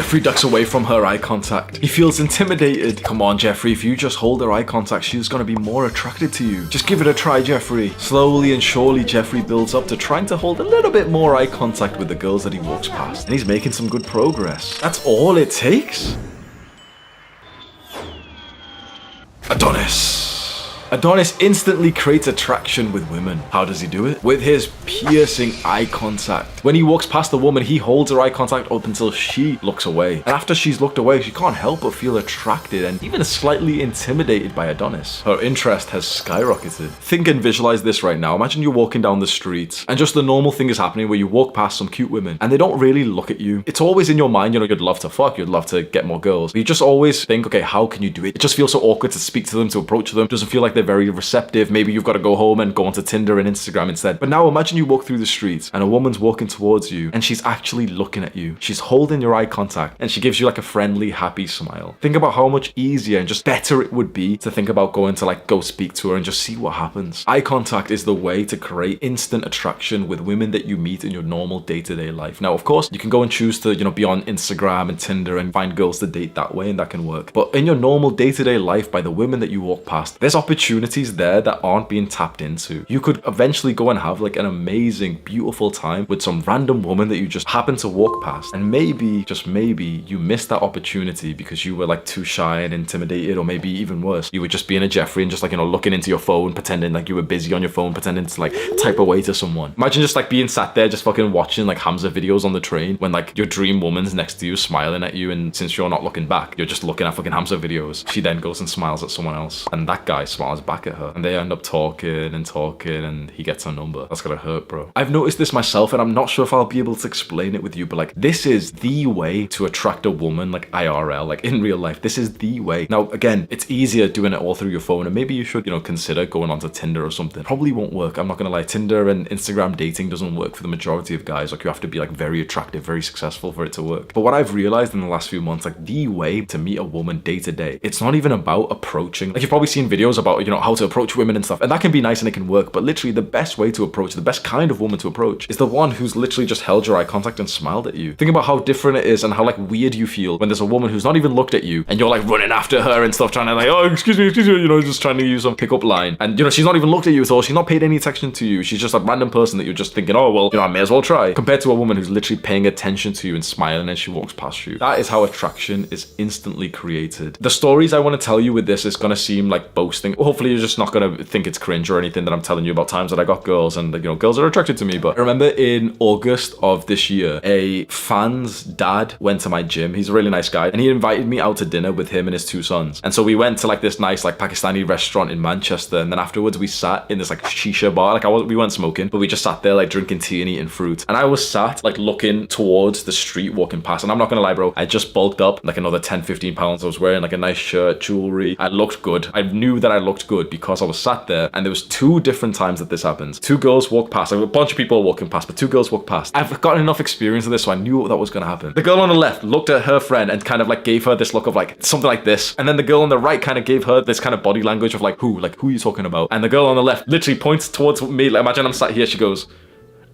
Jeffrey ducks away from her eye contact. He feels intimidated. Come on, Jeffrey, if you just hold her eye contact, she's gonna be more attracted to you. Just give it a try, Jeffrey. Slowly and surely, Jeffrey builds up to trying to hold a little bit more eye contact with the girls that he walks past. And he's making some good progress. That's all it takes? Adonis. Adonis instantly creates attraction with women. How does he do it? With his piercing eye contact. When he walks past a woman, he holds her eye contact up until she looks away. And after she's looked away, she can't help but feel attracted and even slightly intimidated by Adonis. Her interest has skyrocketed. Think and visualize this right now. Imagine you're walking down the street and just the normal thing is happening where you walk past some cute women and they don't really look at you. It's always in your mind, you know, you'd love to fuck, you'd love to get more girls. But you just always think, okay, how can you do it? It just feels so awkward to speak to them, to approach them. It doesn't feel like they're very receptive. Maybe you've got to go home and go onto Tinder and Instagram instead. But now imagine you walk through the streets and a woman's walking towards you and she's actually looking at you. She's holding your eye contact and she gives you like a friendly, happy smile. Think about how much easier and just better it would be to think about going to like go speak to her and just see what happens. Eye contact is the way to create instant attraction with women that you meet in your normal day-to-day life. Now, of course, you can go and choose to, you know, be on Instagram and Tinder and find girls to date that way, and that can work. But in your normal day-to-day life, by the women that you walk past, there's opportunities there that aren't being tapped into. You could eventually go and have like an amazing, beautiful time with some random woman that you just happen to walk past. And maybe, just maybe, you missed that opportunity because you were like too shy and intimidated, or maybe even worse, you were just being a Jeffrey and just like, you know, looking into your phone, pretending like you were busy on your phone, pretending to like type away to someone. Imagine just like being sat there, just fucking watching like Hamza videos on the train when like your dream woman's next to you smiling at you, and since you're not looking back, you're just looking at fucking Hamza videos. She then goes and smiles at someone else and that guy smiles back at her and they end up talking and he gets her number. That's gonna hurt, bro. I've noticed this myself and I'm not sure if I'll be able to explain it with you, but like this is the way to attract a woman, like IRL, like in real life. This is the way. Now again, it's easier doing it all through your phone, and maybe you should, you know, consider going onto Tinder or something. Probably won't work, I'm not gonna lie. Tinder and Instagram dating doesn't work for the majority of guys. Like you have to be like very attractive, very successful for it to work. But what I've realized in the last few months, like the way to meet a woman day to day, it's not even about approaching. Like you've probably seen videos about, you know, how to approach women and stuff, and that can be nice and it can work, but literally the best way to approach, the best kind of woman to approach is the one who's literally just held your eye contact and smiled at you. Think about how different it is and how like weird you feel when there's a woman who's not even looked at you and you're like running after her and stuff, trying to like, oh, excuse me, you know, just trying to use some pickup line. And you know, she's not even looked at you at all. She's not paid any attention to you. She's just a random person that you're just thinking, oh, well, you know, I may as well try. Compared to a woman who's literally paying attention to you and smiling as she walks past you. That is how attraction is instantly created. The stories I want to tell you with this is going to seem like boasting. Hopefully you're just not going to think it's cringe or anything that I'm telling you about times that I got girls and, you know, girls are attracted to me. But I remember in August of this year, a fan's dad went to my gym. He's a really nice guy and he invited me out to dinner with him and his two sons. And so we went to like this nice like Pakistani restaurant in Manchester, and then afterwards we sat in this like shisha bar. Like we weren't smoking, but we just sat there like drinking tea and eating fruit. And I was sat like looking towards the street walking past, and I'm not gonna lie, bro, I just bulked up like another 10-15 pounds. I was wearing like a nice shirt, jewelry. I looked good. I knew that I looked good because I was sat there, and there was two different times that this happens. Two girls walked past. Like, a bunch of people walking past, but two girls walked past. I've gotten enough experience of this, so I knew that was gonna happen. The girl on the left looked at her friend and kind of like gave her this look of like something like this, and then the girl on the right kind of gave her this kind of body language of like who are you talking about? And the girl on the left literally points towards me. Like, imagine I'm sat here, she goes,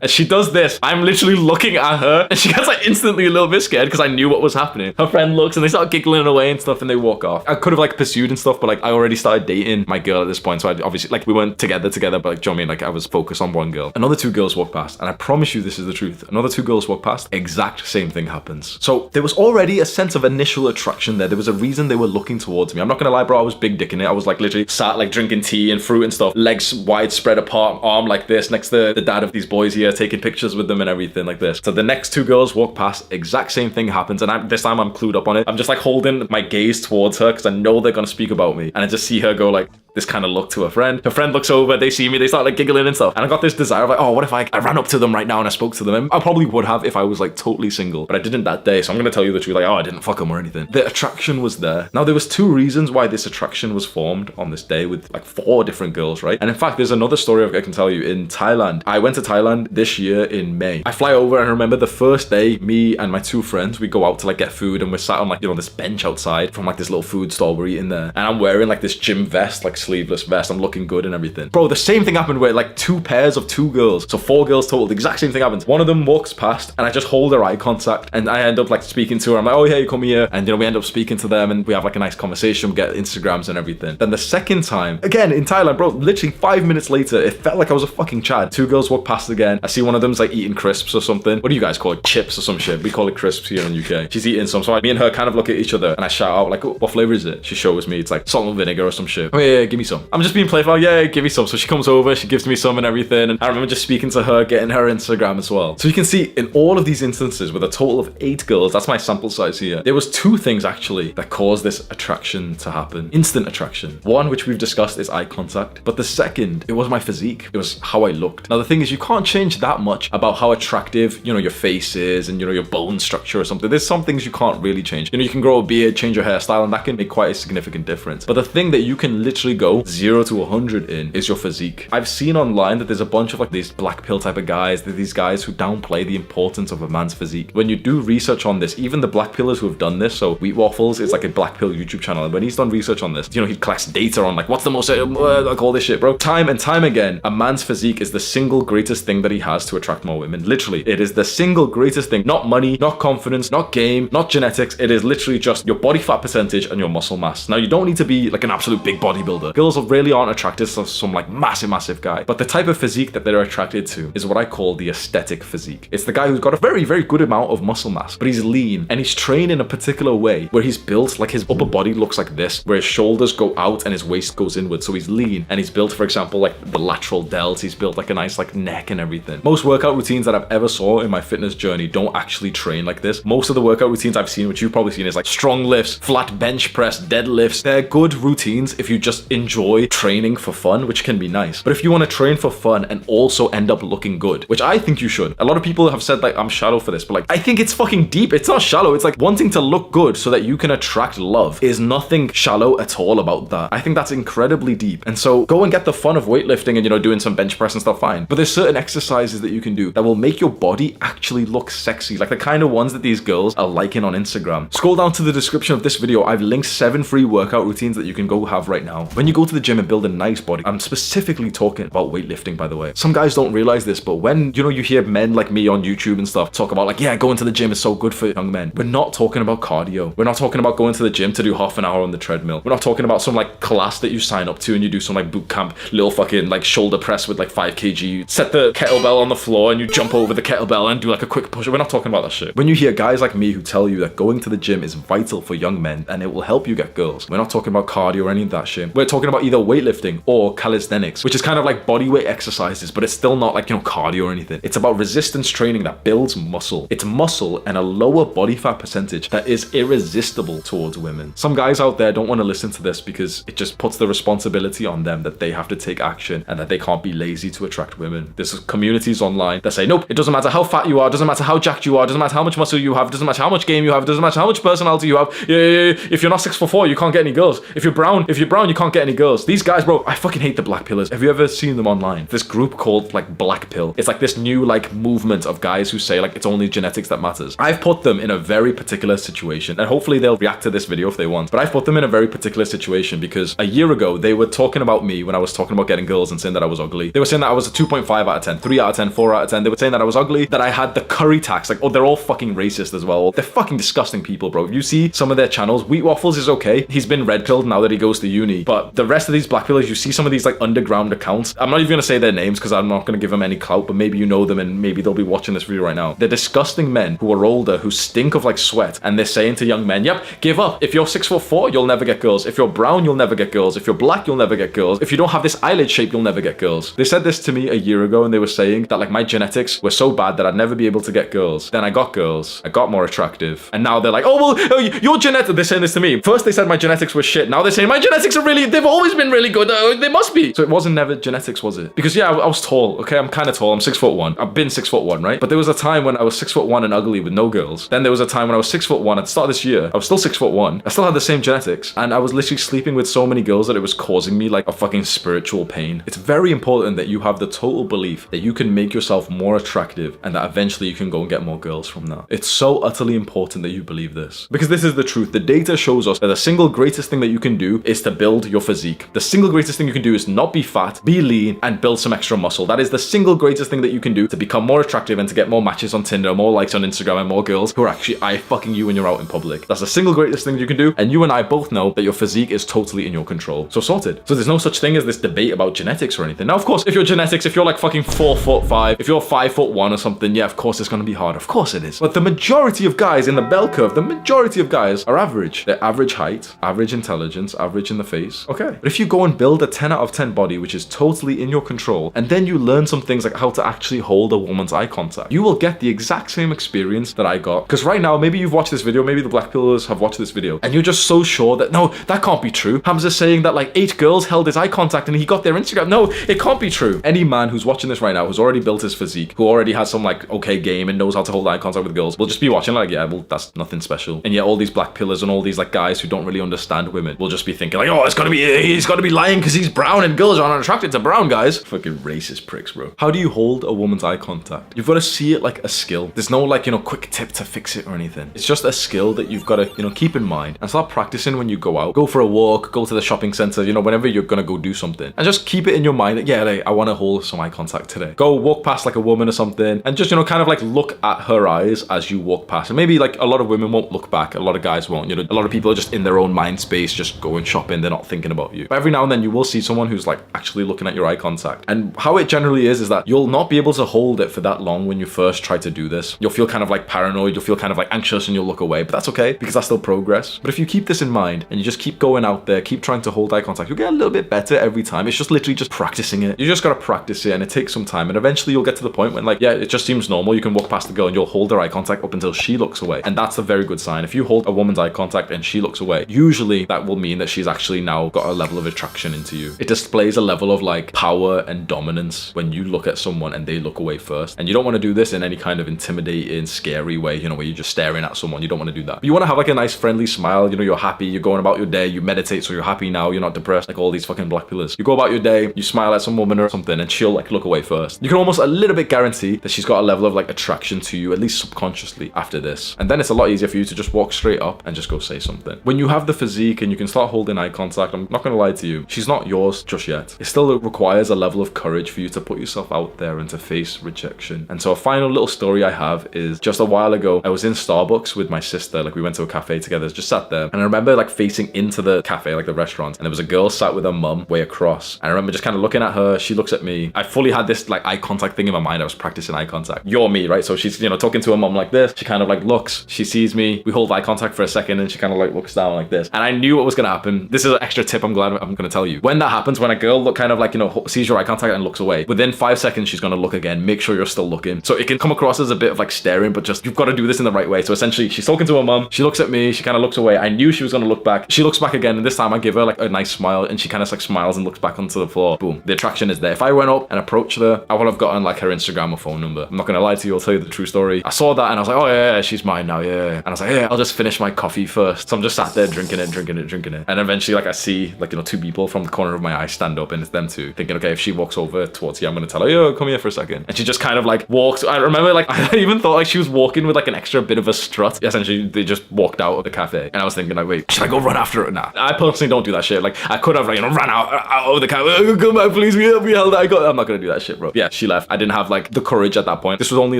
and she does this. I'm literally looking at her and she gets like instantly a little bit scared because I knew what was happening. Her friend looks and they start giggling away and stuff and they walk off. I could have like pursued and stuff, but like I already started dating my girl at this point, so I obviously like we weren't together, but like, do you know what I mean? Like I was focused on one girl. Another two girls walk past, and I promise you this is the truth. Another two girls walk past, exact same thing happens. So there was already a sense of initial attraction there. There was a reason they were looking towards me. I'm not gonna lie, bro, I was big dicking it. I was like literally sat like drinking tea and fruit and stuff, legs wide spread apart, arm like this next to the dad of these boys here, taking pictures with them and everything like this. So the next two girls walk past, exact same thing happens, and this time I'm clued up on it. I'm just like holding my gaze towards her because I know they're gonna speak about me, and I just see her go like this kind of look to her friend. Her friend looks over, they see me, they start like giggling and stuff, and I got this desire of like, oh, what if I ran up to them right now and I spoke to them? And I probably would have if I was like totally single, but I didn't that day, so I'm gonna tell you the truth, like, oh, I didn't fuck them or anything. The attraction was there. Now there was two reasons why this attraction was formed on this day with like 4 different girls, right? And in fact, there's another story I can tell you. In Thailand, I went to Thailand this year in May. I fly over, and I remember the first day, me and my 2 friends, we go out to like get food, and we're sat on like, you know, this bench outside from like this little food stall we're eating there, and I'm wearing like this gym vest, like sleeveless vest. I'm looking good and everything. Bro, the same thing happened where like 2 pairs of 2 girls, so 4 girls total, the exact same thing happens. One of them walks past and I just hold her eye contact and I end up like speaking to her. I'm like, oh, hey, come here. And we end up speaking to them and we have like a nice conversation, we get Instagrams and everything. Then the second time, again in Thailand, bro, literally 5 minutes later, it felt like I was a fucking Chad. 2 girls walk past again. I see one of them's like eating crisps or something. What do you guys call it? Chips or some shit. We call it crisps here in the UK. She's eating some. So me and her kind of look at each other and I shout out like, oh, what flavor is it? She shows me it's like salt and vinegar or some shit. Oh yeah, give me some. I'm just being playful. Yeah, give me some. So she comes over, she gives me some and everything. And I remember just speaking to her, getting her Instagram as well. So you can see in all of these instances with a total of 8 girls, that's my sample size here. There was 2 things actually that caused this attraction to happen. Instant attraction. One, which we've discussed, is eye contact. But the second, it was my physique. It was how I looked. Now the thing is, you can't change that much about how attractive, your face is and your bone structure or something. There's some things you can't really change. You can grow a beard, change your hairstyle, and that can make quite a significant difference. But the thing that you can literally go 0 to 100 in is your physique. I've seen online that there's a bunch of like these black pill type of guys, these guys who downplay the importance of a man's physique. When you do research on this, even the black pillars who have done this, so Wheat Waffles is like a black pill YouTube channel, and when he's done research on this, he collects data on like what's the most like all this shit, bro. Time and time again, a man's physique is the single greatest thing that he has to attract more women. Literally, it is the single greatest thing. Not money, not confidence, not game, not genetics. It is literally just your body fat percentage and your muscle mass. Now you don't need to be like an absolute big bodybuilder. Girls really aren't attracted to some like massive guy, but the type of physique that they're attracted to is what I call the aesthetic physique. It's the guy who's got a very good amount of muscle mass, but he's lean and he's trained in a particular way where he's built like his upper body looks like this, where his shoulders go out and his waist goes inward. So he's lean and he's built, for example, like the lateral delts. He's built like a nice like neck and everything. Most workout routines that I've ever saw in my fitness journey don't actually train like this. Most of the workout routines I've seen, which you've probably seen, is like strong lifts, flat bench press, deadlifts. They're good routines if you just enjoy training for fun, which can be nice. But if you want to train for fun and also end up looking good, which I think you should. A lot of people have said like I'm shallow for this, but like I think it's fucking deep. It's not shallow. It's like wanting to look good so that you can attract love is nothing shallow at all about that. I think that's incredibly deep. And so go and get the fun of weightlifting and doing some bench press and stuff, fine. But there's certain exercises that you can do that will make your body actually look sexy, like the kind of ones that these girls are liking on Instagram. Scroll down to the description of this video. I've linked 7 free workout routines that you can go have right now. When you go to the gym and build a nice body, I'm specifically talking about weightlifting, by the way. Some guys don't realize this, but when you hear men like me on YouTube and stuff talk about like, yeah, going to the gym is so good for young men. We're not talking about cardio. We're not talking about going to the gym to do half an hour on the treadmill. We're not talking about some like class that you sign up to and you do some like boot camp little fucking like shoulder press with like 5 kg. You set the kettlebell on the floor and you jump over the kettlebell and do like a quick push. We're not talking about that shit. When you hear guys like me who tell you that going to the gym is vital for young men and it will help you get girls, we're not talking about cardio or any of that shit. We're talking about either weightlifting or calisthenics, which is kind of like bodyweight exercises, but it's still not like, cardio or anything. It's about resistance training that builds muscle. It's muscle and a lower body fat percentage that is irresistible towards women. Some guys out there don't want to listen to this because it just puts the responsibility on them that they have to take action and that they can't be lazy to attract women. There's communities online that say, nope, it doesn't matter how fat you are, doesn't matter how jacked you are, doesn't matter how much muscle you have, doesn't matter how much game you have, doesn't matter how much personality you have. If you're not 6'4", you can't get any girls. If you're brown, you can't get any girls. These guys, bro, I fucking hate the black pillars. Have you ever seen them online? This group called like Black Pill. It's like this new like movement of guys who say like it's only genetics that matters. I've put them in a very particular situation, and hopefully they'll react to this video if they want. But I've put them in a very particular situation because a year ago they were talking about me when I was talking about getting girls and saying that I was ugly. They were saying that I was a 2.5 out of 10, 3 out of 10, 4 out of 10. They were saying that I was ugly, that I had the curry tax. Like, oh, they're all fucking racist as well. They're fucking disgusting people, bro. If you see some of their channels, Wheat Waffles is okay. He's been red pilled now that he goes to uni. But the rest of these black pillars, you see some of these like underground accounts. I'm not even gonna say their names because I'm not gonna give them any clout, but maybe you know them and maybe they'll be watching this video right now. They're disgusting men who are older, who stink of like sweat, and they're saying to young men, yep, give up. If you're 6'4", you'll never get girls. If you're brown, you'll never get girls. If you're black, you'll never get girls. If you don't have this eyelid shape, you'll never get girls. They said this to me a year ago and they were saying that like my genetics were so bad that I'd never be able to get girls. Then I got girls. I got more attractive. And now they're like, oh, well, your genetics, they're saying this to me. First they said my genetics were shit. Now they're saying my genetics are really, they've always been really good. They must be. So it wasn't never genetics, was it? Because yeah, I was tall. Okay, I'm kind of tall. I'm 6'1". I've been 6'1", right? But there was a time when I was 6'1" and ugly with no girls. Then there was a time when I was 6'1" at the start of this year. I was still 6'1". I still had the same genetics. And I was literally sleeping with so many girls that it was causing me like a fucking spiritual pain. It's very important that you have the total belief that you can make yourself more attractive and that eventually you can go and get more girls from that. It's so utterly important that you believe this. Because this is the truth. The data shows us that the single greatest thing that you can do is to build your physique. physique. The single greatest thing you can do is not be fat, be lean, and build some extra muscle. That is the single greatest thing that you can do to become more attractive and to get more matches on Tinder, more likes on Instagram, and more girls who are actually eye-fucking you when you're out in public. That's the single greatest thing you can do, and you and I both know that your physique is totally in your control. So sorted. So there's no such thing as this debate about genetics or anything. Now, of course, if you're genetics, if you're like fucking 4'5", if you're 5'1" or something, yeah, of course it's gonna be hard. Of course it is. But the majority of guys in the bell curve, the majority of guys are average. They're average height, average intelligence, average in the face. Okay. But if you go and build a 10 out of 10 body, which is totally in your control, and then you learn some things like how to actually hold a woman's eye contact, you will get the exact same experience that I got. Because right now, maybe you've watched this video, maybe the black pillars have watched this video, and you're just so sure that, no, that can't be true. Hamza's saying that like 8 girls held his eye contact and he got their Instagram. No, it can't be true. Any man who's watching this right now, who's already built his physique, who already has some like okay game and knows how to hold eye contact with girls, will just be watching like, yeah, well, that's nothing special. And yet all these black pillars and all these like guys who don't really understand women will just be thinking like, oh, he's got to be lying because he's brown and girls aren't attracted to brown guys. Fucking racist pricks, bro. How do you hold a woman's eye contact? You've got to see it like a skill. There's no like, quick tip to fix it or anything. It's just a skill that you've got to, keep in mind and start practicing when you go out. Go for a walk, go to the shopping center, whenever you're going to go do something. And just keep it in your mind that, yeah, like, I want to hold some eye contact today. Go walk past like a woman or something and just, kind of like look at her eyes as you walk past. And maybe like a lot of women won't look back. A lot of guys won't. A lot of people are just in their own mind space, just going shopping. They're not thinking about you. But every now and then you will see someone who's like actually looking at your eye contact. And how it generally is that you'll not be able to hold it for that long when you first try to do this. You'll feel kind of like paranoid. You'll feel kind of like anxious and you'll look away. But that's okay because that's still progress. But if you keep this in mind and you just keep going out there, keep trying to hold eye contact, you'll get a little bit better every time. It's just literally just practicing it. You just got to practice it and it takes some time. And eventually you'll get to the point when like, yeah, it just seems normal. You can walk past the girl and you'll hold her eye contact up until she looks away. And that's a very good sign. If you hold a woman's eye contact and she looks away, usually that will mean that she's actually now got a level of attraction into you. It displays a level of like power and dominance when you look at someone and they look away first. And you don't want to do this in any kind of intimidating, scary way, where you're just staring at someone. You don't want to do that. But you want to have like a nice friendly smile. You're happy. You're going about your day. You meditate so you're happy now. You're not depressed like all these fucking black pillars. You go about your day, you smile at some woman or something and she'll like look away first. You can almost a little bit guarantee that she's got a level of like attraction to you, at least subconsciously after this. And then it's a lot easier for you to just walk straight up and just go say something. When you have the physique and you can start holding eye contact, I'm not going to lie to you, she's not yours just yet. It still requires a level of courage for you to put yourself out there and to face rejection. And so a final little story I have is just a while ago, I was in Starbucks with my sister. Like we went to a cafe together, just sat there. And I remember like facing into the cafe, like the restaurant. And there was a girl sat with her mum way across. And I remember just kind of looking at her. She looks at me. I fully had this like eye contact thing in my mind. I was practicing eye contact. You're me, right? So she's, talking to her mum like this. She kind of like looks, she sees me. We hold eye contact for a second and she kind of like looks down like this. And I knew what was going to happen. This is an extra tip I'm glad I'm going to tell you. When that happens, when a girl look kind of like, sees your eye contact and looks away, within 5 seconds, she's going to look again. Make sure you're still looking. So it can come across as a bit of like staring, but just, you've got to do this in the right way. So essentially she's talking to her mum. She looks at me. She kind of looks away. I knew she was going to look back. She looks back again. And this time I give her like a nice smile and she kind of like smiles and looks back onto the floor. Boom. The attraction is there. If I went up and approached her, I would have gotten like her Instagram or phone number. I'm not going to lie to you. I'll tell you the true story. I saw that and I was like, oh yeah, she's mine now. Yeah. And I was like, yeah, I'll just finish my coffee first. So I'm just sat there drinking it. And eventually like I see like, 2 people from the corner of my eye stand up and it's them two thinking, okay, if she walks over towards you, I'm going to tell her, yo, come here for a second. And she just kind of like walks. I remember like, I even thought like she was walking with like an extra bit of a strut. Essentially, they just walked out of the cafe. And I was thinking like, wait, should I go run after her? Nah. I personally don't do that shit. Like I could have like, ran out of the cafe. Come back, please. We held that. I'm not going to do that shit, bro. Yeah, she left. I didn't have like the courage at that point. This was only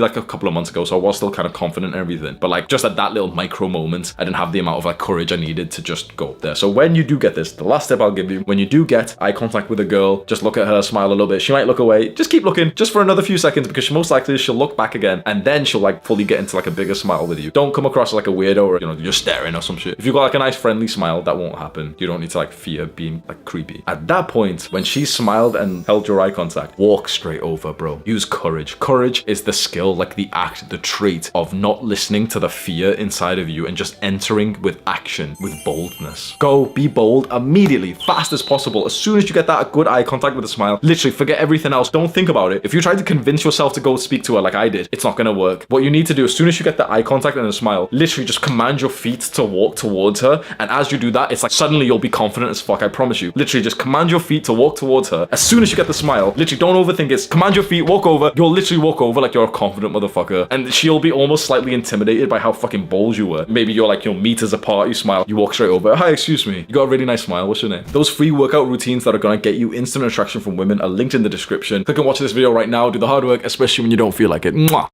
like a couple of months ago. So I was still kind of confident and everything. But like just at that little micro moment, I didn't have the amount of like courage I needed to just go up there. So when you do get this, the last tip I'll give you, when you do get eye contact with a girl, just look at her, smile a little bit. She might look away. Just keep looking just for another few seconds because most likely she'll look back again and then she'll like fully get into like a bigger smile with you. Don't come across like a weirdo or, you're staring or some shit. If you've got like a nice friendly smile, that won't happen. You don't need to like fear being like creepy. At that point, when she smiled and held your eye contact, walk straight over, bro. Use courage. Courage is the skill, like the act, the trait of not listening to the fear inside of you and just entering with action, with boldness. Go, be bold immediately, fast as possible. As soon as you get that good eye contact with a smile, literally forget everything else. Don't think about it. If you try to convince yourself to go speak to her like I did, it's not gonna work. What you need to do, as soon as you get the eye contact and a smile, literally just command your feet to walk towards her. And as you do that, it's like suddenly you'll be confident as fuck, I promise you. Literally just command your feet to walk towards her. As soon as you get the smile, literally don't overthink it. Command your feet, walk over. You'll literally walk over like you're a confident motherfucker. And she'll be almost slightly intimidated by how fucking bold you were. Maybe you're like, meters apart, you smile, you walk straight over. Hi, excuse me. You got a really nice smile. What's her name. Those free workout routines that are gonna get you instant attraction from women are linked in the description. Click and watch this video right now. Do the hard work, especially when you don't feel like it. Mwah.